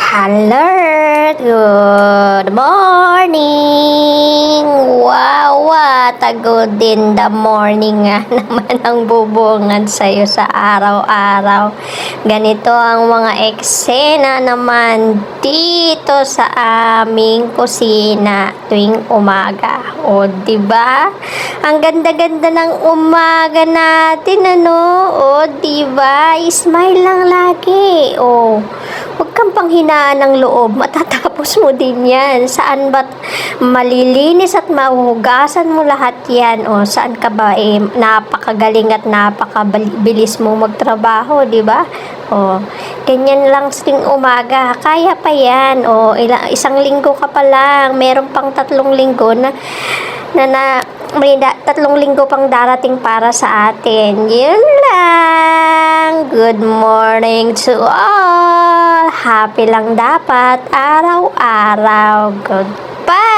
Alert! Good morning! Wow, what a good in the morning nga naman ang bubungan sa'yo sa araw-araw. Ganito ang mga eksena naman dito sa aming kusina tuwing umaga. O, diba? Ang ganda-ganda ng umaga natin, ano? O, diba? Smile lang lagi. O, huwag kang panghinaan ng loob, matatapos mo din yan. Saan ba't malilinis at mahugasan mo lahat yan? O, saan ka ba napakagaling at napakabilis mo magtrabaho, di ba? O, ganyan lang tuwing umaga. Kaya pa yan. O, isang linggo ka pa lang. Meron pang 3 linggo may 3 linggo pang darating para sa atin. Yun lang. Good morning to all. Happy lang dapat araw-araw. Goodbye.